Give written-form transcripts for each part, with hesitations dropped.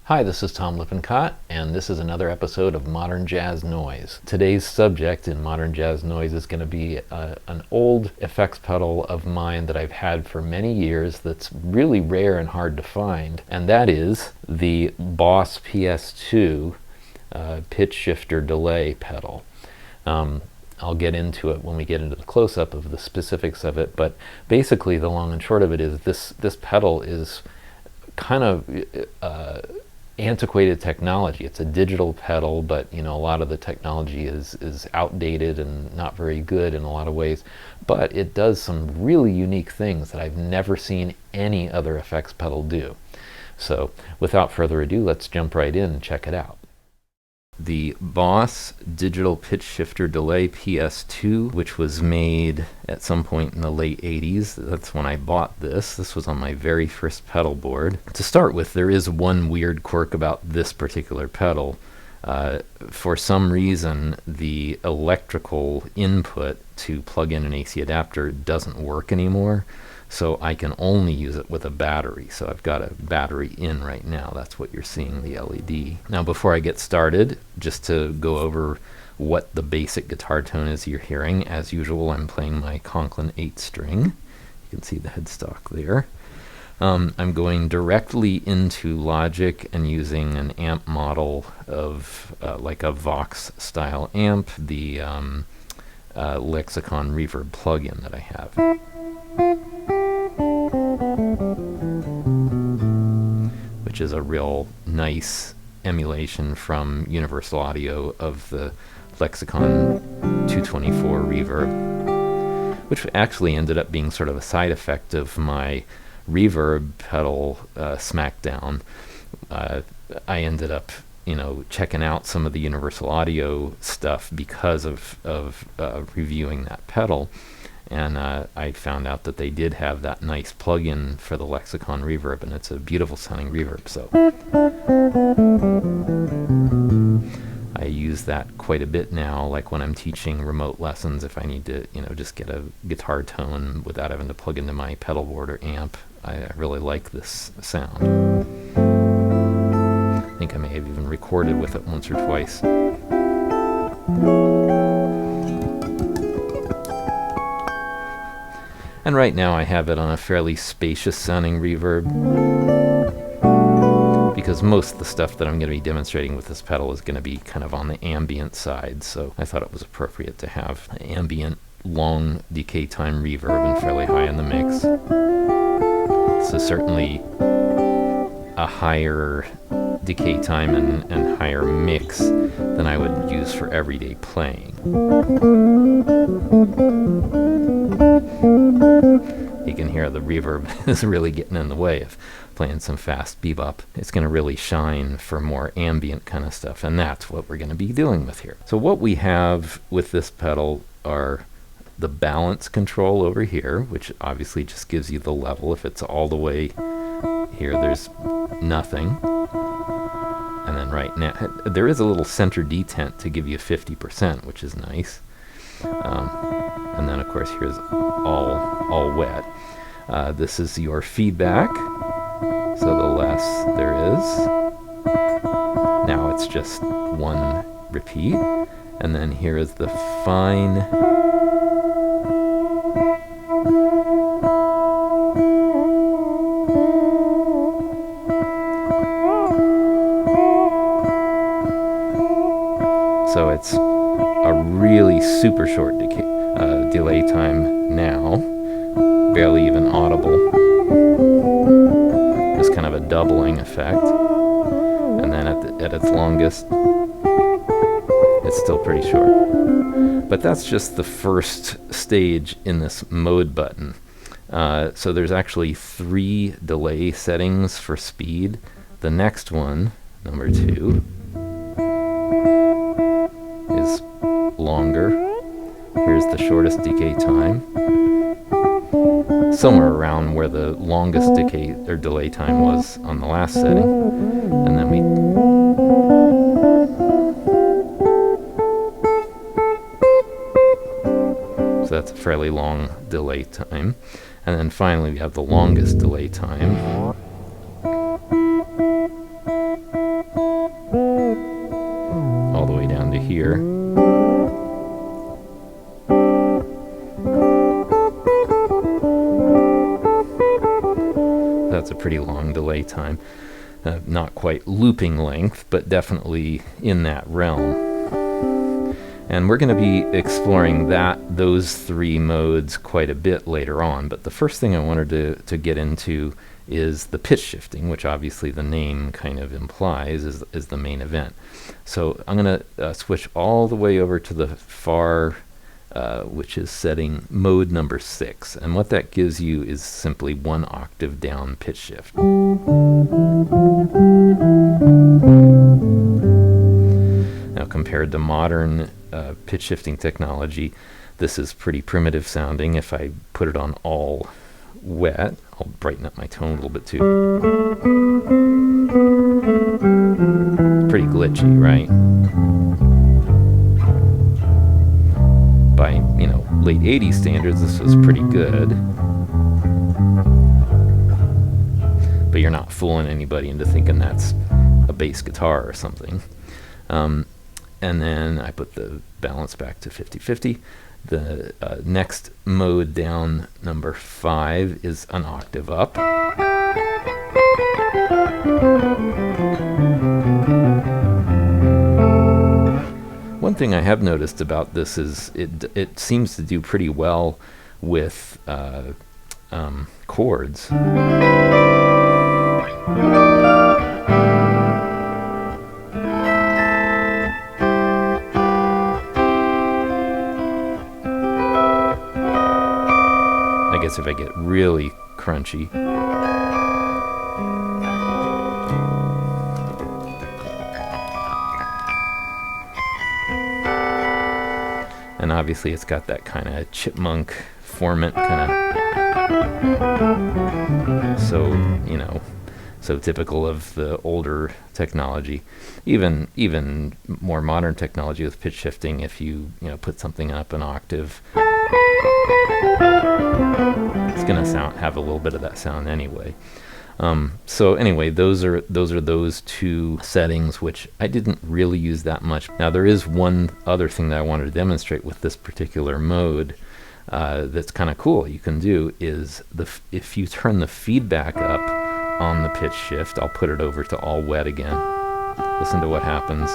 Hi, this is Tom Lippincott, and this is another episode of Modern Jazz Noise. Today's subject in Modern Jazz Noise is going to be an old effects pedal of mine that I've had for many years that's really rare and hard to find, and that is the Boss PS-2 pitch shifter delay pedal. I'll get into it when we get into the close-up of the specifics of it, but basically the long and short of it is this pedal is kind of antiquated technology. It's a digital pedal, but a lot of the technology is outdated and not very good in a lot of ways, but it does some really unique things that I've never seen any other effects pedal do. So without further ado, let's jump right in and check it out. The Boss Digital Pitch Shifter Delay PS-2, which was made at some point in the late 80s. That's when I bought this. This was on my very first pedal board. To start with, there is one weird quirk about this particular pedal. For some reason, the electrical input to plug in an AC adapter doesn't work anymore. So I can only use it with a battery. So I've got a battery in right now. That's what you're seeing, the LED. Now before I get started, just to go over what the basic guitar tone is you're hearing, as usual I'm playing my Conklin 8-string. You can see the headstock there. I'm going directly into Logic and using an amp model of like a Vox style amp, the Lexicon Reverb plugin that I have. Which is a real nice emulation from Universal Audio of the Lexicon 224 Reverb, which actually ended up being sort of a side effect of my Reverb pedal smackdown. I ended up checking out some of the Universal Audio stuff because of reviewing that pedal. And I found out that they did have that nice plug-in for the Lexicon Reverb, and it's a beautiful sounding reverb. So I use that quite a bit now, like when I'm teaching remote lessons, if I need to, just get a guitar tone without having to plug into my pedal board or amp. I really like this sound. I think I may have even recorded with it once or twice. And right now I have it on a fairly spacious sounding reverb, because most of the stuff that I'm going to be demonstrating with this pedal is going to be kind of on the ambient side, so I thought it was appropriate to have ambient long decay time reverb and fairly high in the mix. So certainly a higher decay time and higher mix than I would use for everyday playing. You can hear the reverb is really getting in the way of playing some fast bebop. It's going to really shine for more ambient kind of stuff, and that's what we're going to be dealing with here. So what we have with this pedal are the balance control over here, which obviously just gives you the level. If it's all the way here, there's nothing. And then right now, there is a little center detent to give you 50%, which is nice. And then of course here's all wet. This is your feedback, so the less there is. Now it's just one repeat, and then here is the fine. So it's a really super short delay time now, barely even audible. Just kind of a doubling effect. And then at its longest, it's still pretty short. But that's just the first stage in this mode button. So there's actually 3 delay settings for speed. The next one, number 2, is longer. Here's the shortest decay time, somewhere around where the longest decay or delay time was on the last setting. And then so that's a fairly long delay time. And then finally we have the longest delay time. here. That's a pretty long delay time. Not quite looping length, but definitely in that realm. And we're going to be exploring those three modes quite a bit later on. But the first thing I wanted to get into is the pitch shifting, which obviously the name kind of implies is the main event. So I'm going to switch all the way over to the far, which is setting mode number 6. And what that gives you is simply 1 octave down pitch shift. Now, compared to modern pitch shifting technology, this is pretty primitive sounding. If I put it on all wet, I'll brighten up my tone a little bit too. Pretty glitchy, right? By, late 80s standards, this was pretty good. But you're not fooling anybody into thinking that's a bass guitar or something. And then I put the balance back to 50-50. The next mode down, number 5, is an octave up. One thing I have noticed about this is it seems to do pretty well with chords. I guess if I get really crunchy. And obviously it's got that kind of chipmunk formant kind of, so typical of the older technology. Even more modern technology with pitch shifting, if you put something up an octave, it's going to have a little bit of that sound anyway. So anyway, those are those two settings, which I didn't really use that much. Now there is one other thing that I wanted to demonstrate with this particular mode that's kind of cool. You can do is if you turn the feedback up on the pitch shift, I'll put it over to all wet again. Listen to what happens.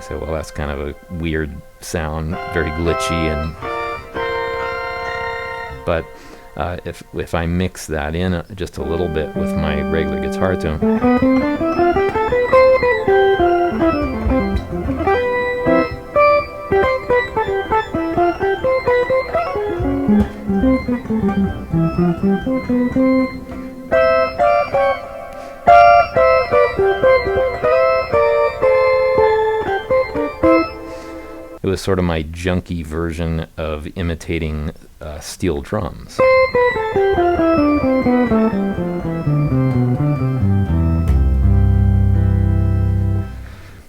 Say, well, that's kind of a weird sound, very glitchy, but if I mix that in just a little bit with my regular guitar tone, it was sort of my junky version of imitating steel drums.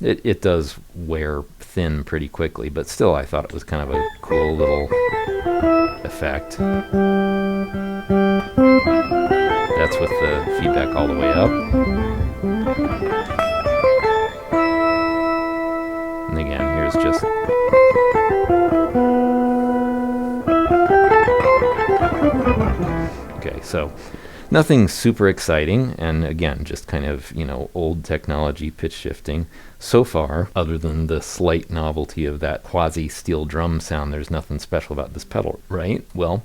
It does wear thin pretty quickly, but still I thought it was kind of a cool little effect. That's with the feedback all the way up. And again, here's just... Okay, so nothing super exciting, and again, just kind of, old technology pitch shifting. So far, other than the slight novelty of that quasi-steel drum sound, there's nothing special about this pedal, right? Well,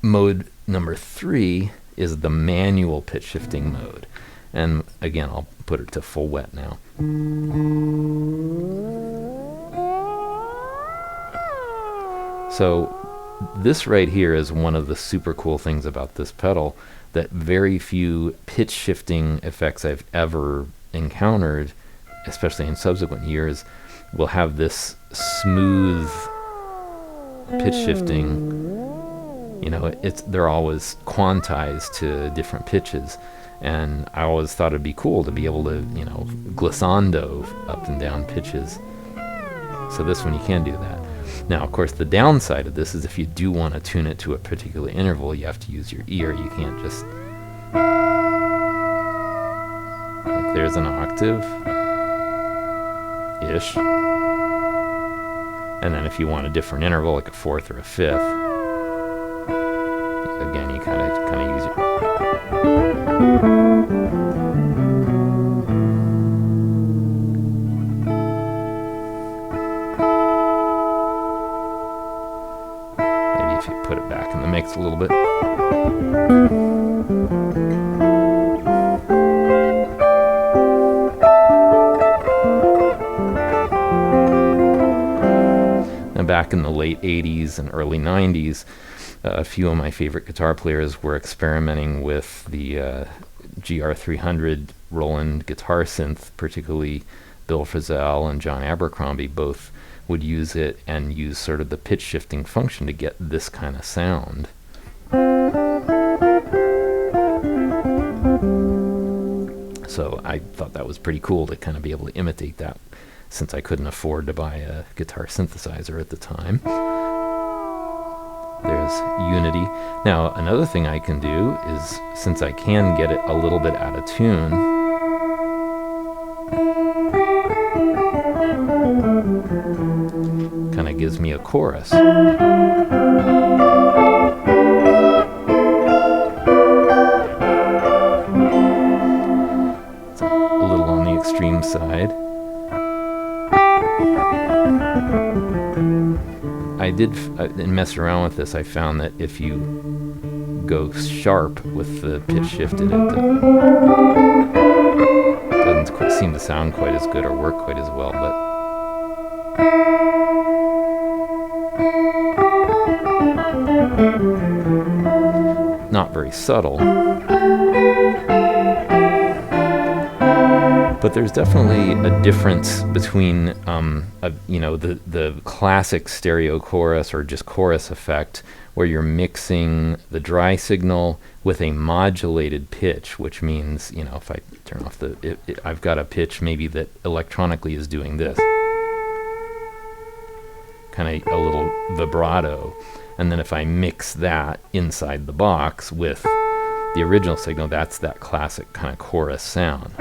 mode number 3 is the manual pitch shifting mode. And again, I'll put it to full wet now. So this right here is one of the super cool things about this pedal, that very few pitch shifting effects I've ever encountered, especially in subsequent years, will have this smooth pitch shifting. They're always quantized to different pitches. And I always thought it'd be cool to be able to, glissando up and down pitches. So this one you can do that. Now, of course, the downside of this is if you do want to tune it to a particular interval, you have to use your ear. You can't just... Like there's an octave-ish. And then if you want a different interval, like a fourth or a fifth, again, you kind of use it. Maybe if you put it back in the mix a little bit. Now, back in the late 80s and early 90s, a few of my favorite guitar players were experimenting with the GR300 Roland guitar synth, particularly Bill Frisell and John Abercrombie. Both would use it and use sort of the pitch shifting function to get this kind of sound. So I thought that was pretty cool to kind of be able to imitate that, since I couldn't afford to buy a guitar synthesizer at the time. There's Unity. Now, another thing I can do is, since I can get it a little bit out of tune, kind of gives me a chorus. It's a little on the extreme side. I did, in messing around with this, I found that if you go sharp with the pitch shifted, it doesn't quite seem to sound quite as good or work quite as well, but not very subtle. But there's definitely a difference between, the classic stereo chorus or just chorus effect, where you're mixing the dry signal with a modulated pitch, which means, if I turn off I've got a pitch maybe that electronically is doing this, kind of a little vibrato, and then if I mix that inside the box with the original signal, that's that classic kind of chorus sound.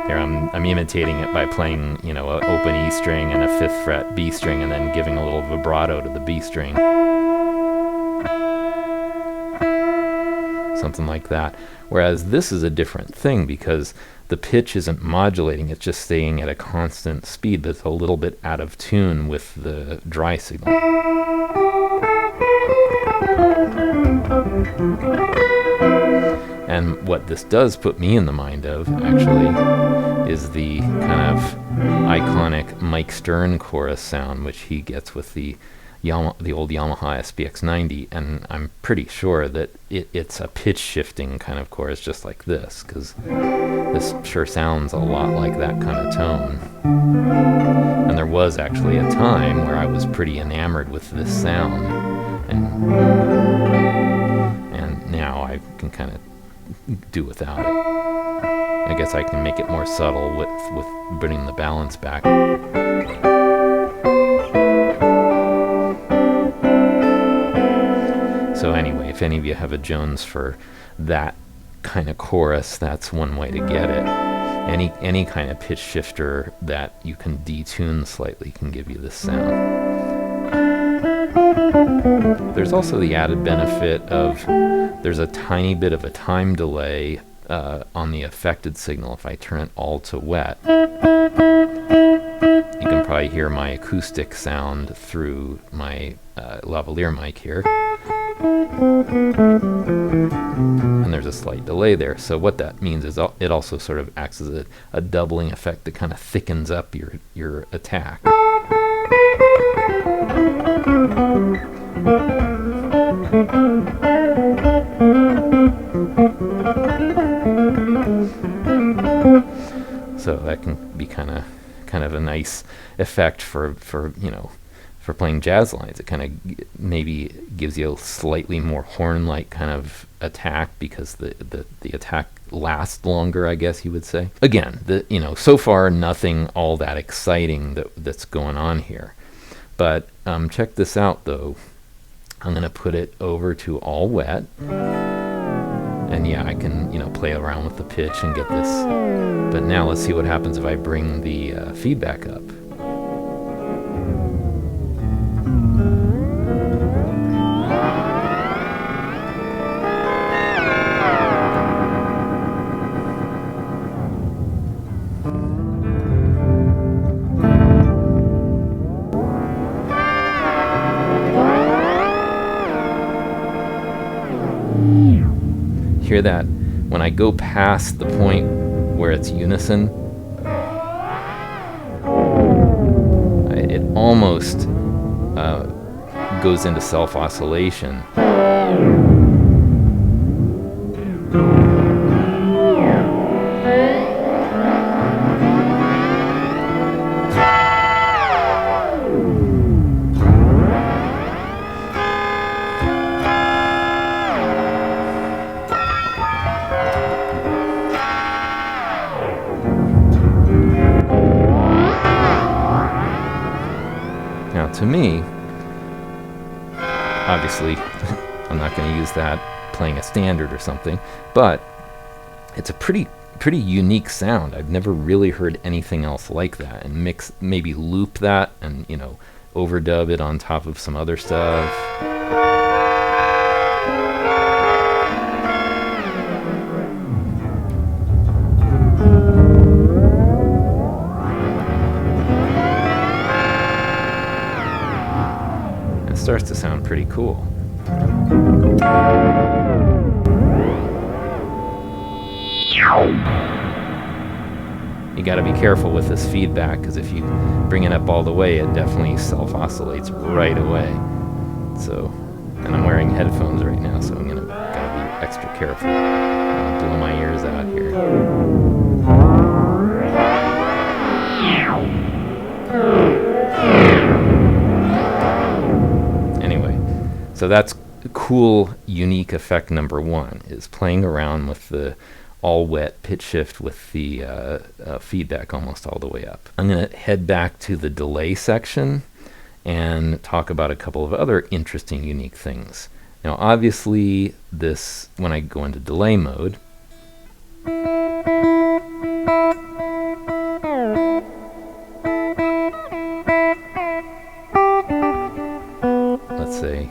Here I'm imitating it by playing, an open E string and a 5th fret B string, and then giving a little vibrato to the B string. Something like that. Whereas this is a different thing, because the pitch isn't modulating, it's just staying at a constant speed that's a little bit out of tune with the dry signal. And what this does put me in the mind of, actually, is the kind of iconic Mike Stern chorus sound, which he gets with the old Yamaha SPX90, and I'm pretty sure that it's a pitch shifting kind of chorus, just like this, because this sure sounds a lot like that kind of tone. And there was actually a time where I was pretty enamored with this sound, and now I can kind of do without it. I guess I can make it more subtle with bringing the balance back. So anyway, if any of you have a Jones for that kind of chorus, that's one way to get it. Any kind of pitch shifter that you can detune slightly can give you this sound. There's also the added benefit of there's a tiny bit of a time delay on the affected signal. If I turn it all to wet, you can probably hear my acoustic sound through my lavalier mic here. And there's a slight delay there. So what that means is it also sort of acts as a doubling effect that kind of thickens up your attack. So that can be kind of a nice effect for for playing jazz lines. It kind of maybe gives you a slightly more horn-like kind of attack because the attack lasts longer, I guess you would say. Again, so far nothing all that exciting that's going on here. But check this out though. I'm going to put it over to all wet. And yeah, I can, play around with the pitch and get this. But now let's see what happens if I bring the feedback up. Hear that? When I go past the point where it's unison, it almost goes into self-oscillation. To me, obviously, I'm not going to use that playing a standard or something, but it's a pretty unique sound. I've never really heard anything else like that. And maybe loop that and, overdub it on top of some other stuff. Starts to sound pretty cool. You got to be careful with this feedback, because if you bring it up all the way, it definitely self-oscillates right away. So, and I'm wearing headphones right now, so I'm gotta be extra careful. I'm gonna blow my ears out here. So that's cool, unique effect number one, is playing around with the all-wet pitch shift with the feedback almost all the way up. I'm going to head back to the delay section and talk about a couple of other interesting, unique things. Now, obviously, when I go into delay mode, let's say,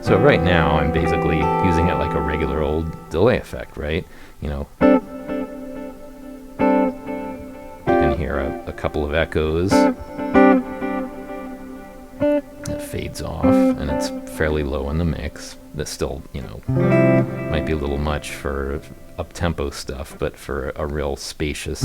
so right now I'm basically using it like a regular old delay effect, right? You can hear a couple of echoes. It fades off, and it's fairly low in the mix. That's still, might be a little much for up-tempo stuff, but for a real spacious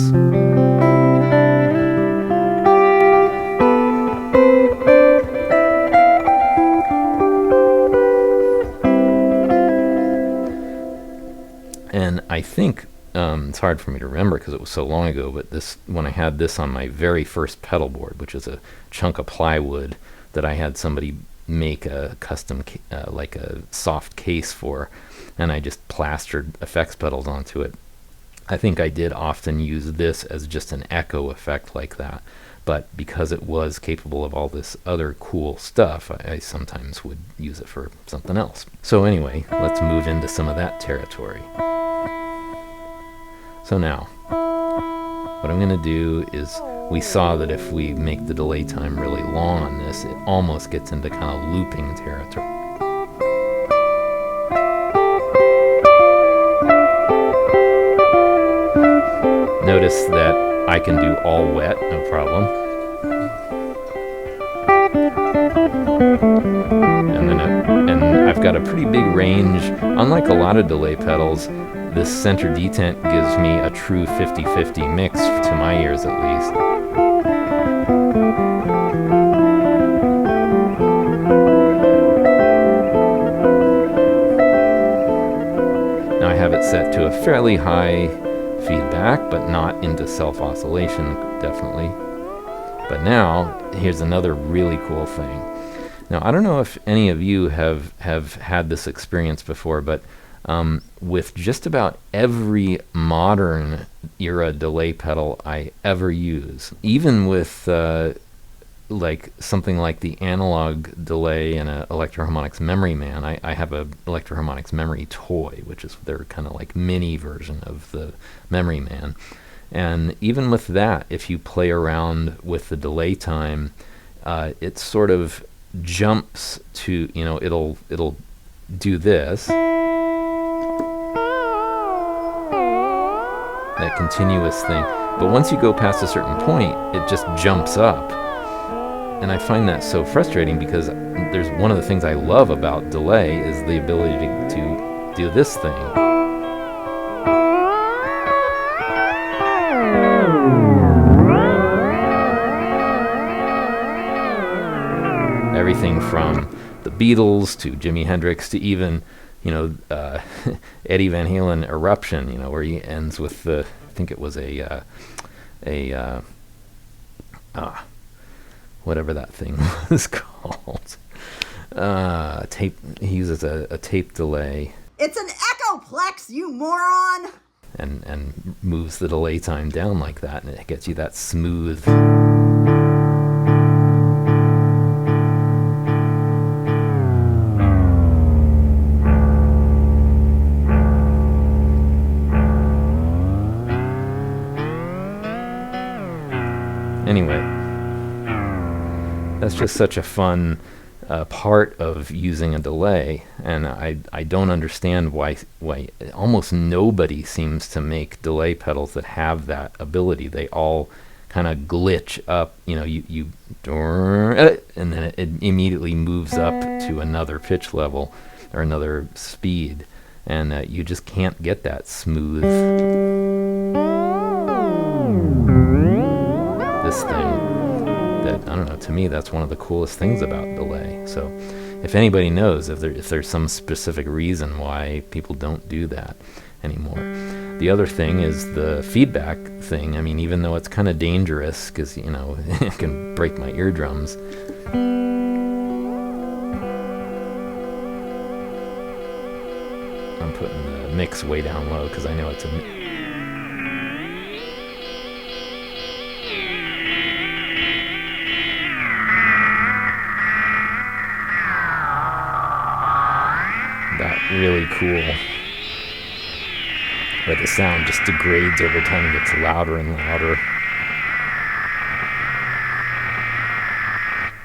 and I think it's hard for me to remember because it was so long ago, but when I had this on my very first pedal board, which is a chunk of plywood that I had somebody make a custom like a soft case for, and I just plastered effects pedals onto it. I think I did often use this as just an echo effect like that, but because it was capable of all this other cool stuff, I sometimes would use it for something else. So anyway, let's move into some of that territory. So now, what I'm going to do is, we saw that if we make the delay time really long on this, it almost gets into kind of looping territory. Notice that I can do all wet, no problem. And I've got a pretty big range. Unlike a lot of delay pedals, this center detent gives me a true 50-50 mix, to my ears at least. Now I have it set to a fairly high feedback, but not into self-oscillation, definitely. But now, here's another really cool thing. Now, I don't know if any of you have had this experience before, but with just about every modern era delay pedal I ever use, even with like something like the analog delay in a Electro-Harmonix Memory Man, I have a Electro-Harmonix Memory Toy, which is their kind of like mini version of the Memory Man. And even with that, if you play around with the delay time, it sort of jumps to, you know, it'll do this, that continuous thing. But once you go past a certain point, it just jumps up. And I find that so frustrating because there's one of the things I love about delay is the ability to do this thing. Everything from the Beatles to Jimi Hendrix to even, you know, Eddie Van Halen Eruption, you know, where he ends with the, I think it was whatever that thing was called. Tape. He uses a tape delay. It's an echoplex, you moron! And moves the delay time down like that, and it gets you that smooth. Anyway, that's just such a fun part of using a delay, and I don't understand why almost nobody seems to make delay pedals that have that ability. They all kind of glitch up, you know, you and then it immediately moves up to another pitch level or another speed, and you just can't get that smooth this thing. That, I don't know, to me that's one of the coolest things about delay. So if anybody knows if there's some specific reason why people don't do that anymore. The other thing is the feedback thing. I mean, even though it's kind of dangerous because, you know, it can break my eardrums, I'm putting the mix way down low because I know it's a really cool, where the sound just degrades over time and gets louder and louder.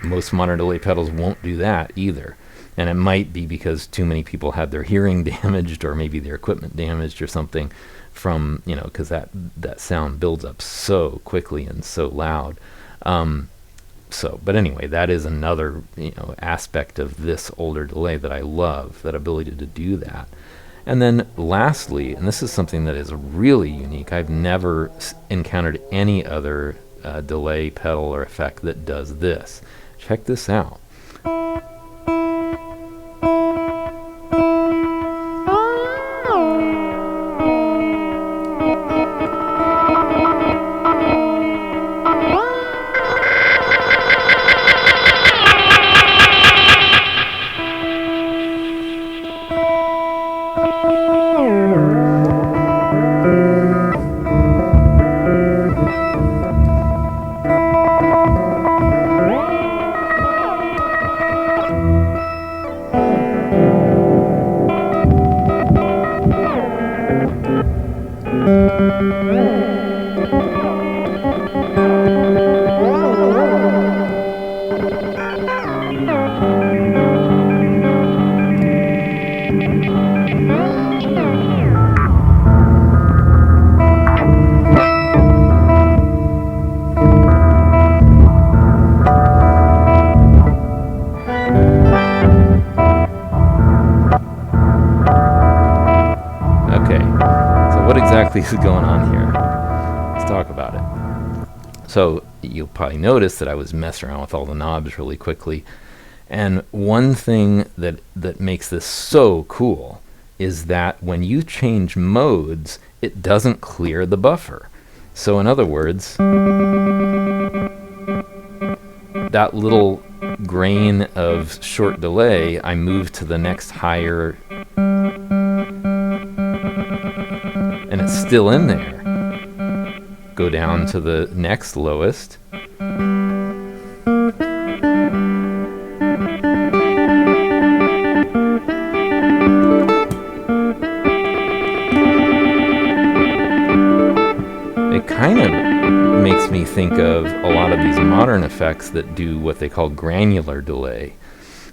Most modern delay pedals won't do that either, and it might be because too many people had their hearing damaged, or maybe their equipment damaged or something from, you know, because that sound builds up so quickly and so loud. But anyway, that is another, you know, aspect of this older delay that I love, that ability to do that. And then lastly, and this is something that is really unique, I've never encountered any other delay pedal or effect that does this. Check this out. Is going on here. Let's talk about it. So you'll probably notice that I was messing around with all the knobs really quickly, and one thing that makes this so cool is that when you change modes, it doesn't clear the buffer. So in other words, that little grain of short delay, I move to the next higher, and it's still in there. Go down to the next lowest. It kind of makes me think of a lot of these modern effects that do what they call granular delay,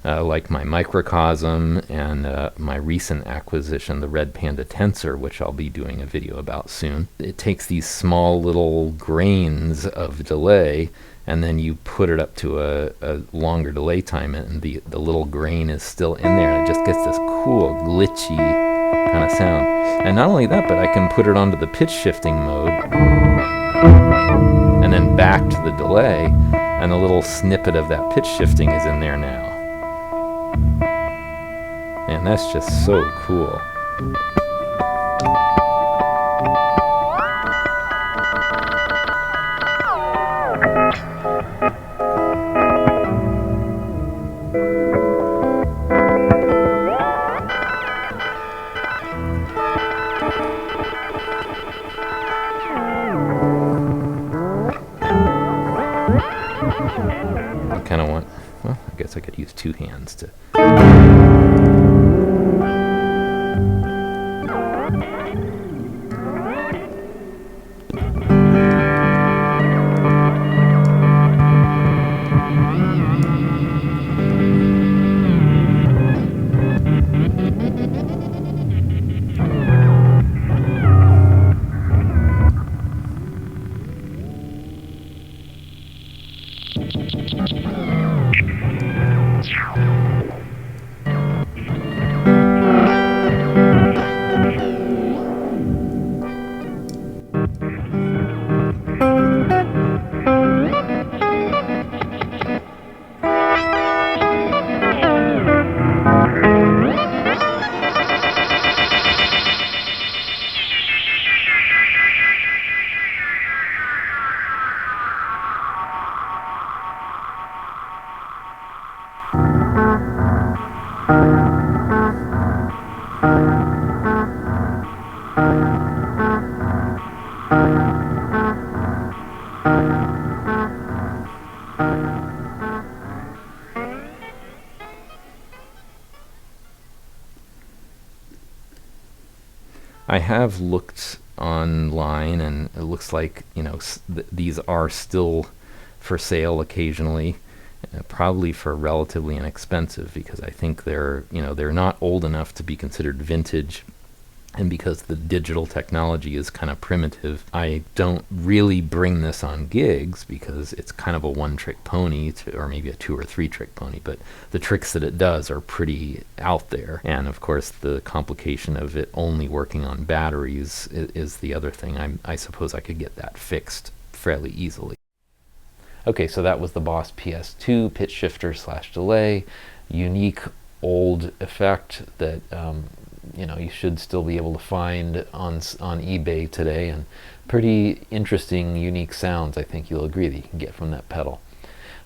like my microcosm and my recent acquisition, the Red Panda Tensor, which I'll be doing a video about soon. It takes these small little grains of delay, and then you put it up to a longer delay time, and the little grain is still in there, and it just gets this cool, glitchy kind of sound. And not only that, but I can put it onto the pitch shifting mode, and then back to the delay, and a little snippet of that pitch shifting is in there now. And that's just so cool. I kind of want, well, I guess I could use two hands to. I have looked online, and it looks like, you know, these are still for sale occasionally, probably for relatively inexpensive, because I think they're, you know, they're not old enough to be considered vintage, and because the digital technology is kind of primitive, I don't really bring this on gigs because it's kind of a one-trick pony, or maybe a 2 or 3 trick pony, but the tricks that it does are pretty out there. And of course the complication of it only working on batteries is the other thing. I suppose I could get that fixed fairly easily. Okay, so that was the Boss PS-2 pitch shifter / delay, unique old effect that you know, you should still be able to find on eBay today, and pretty interesting, unique sounds, I think you'll agree, that you can get from that pedal.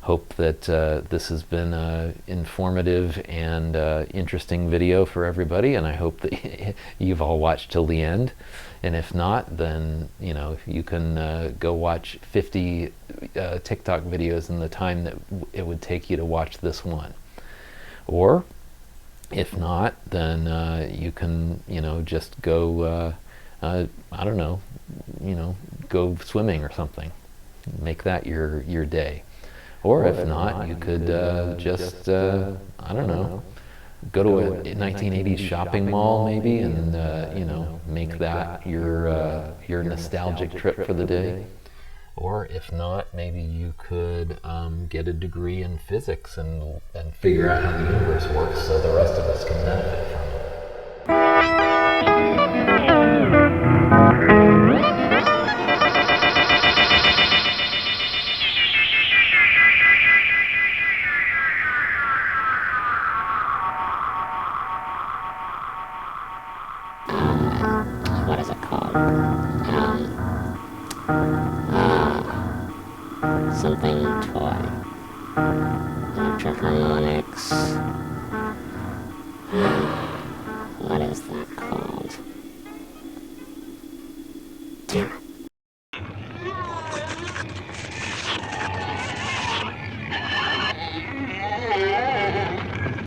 Hope that this has been an informative and interesting video for everybody, and I hope that you've all watched till the end. And if not, then, you know, you can go watch 50 TikTok videos in the time that it would take you to watch this one. Or if not, then you can, you know, just go, I don't know, you know, go swimming or something. Make that your day. Or if not, you could just, I don't know, go to a 1980s shopping mall maybe, and you know, make that your nostalgic trip for the day. Or if not, maybe you could get a degree in physics and figure out how the universe works so the rest of us can benefit from it. What is it called? Something toy. Electric harmonics. What is that called? Damn it.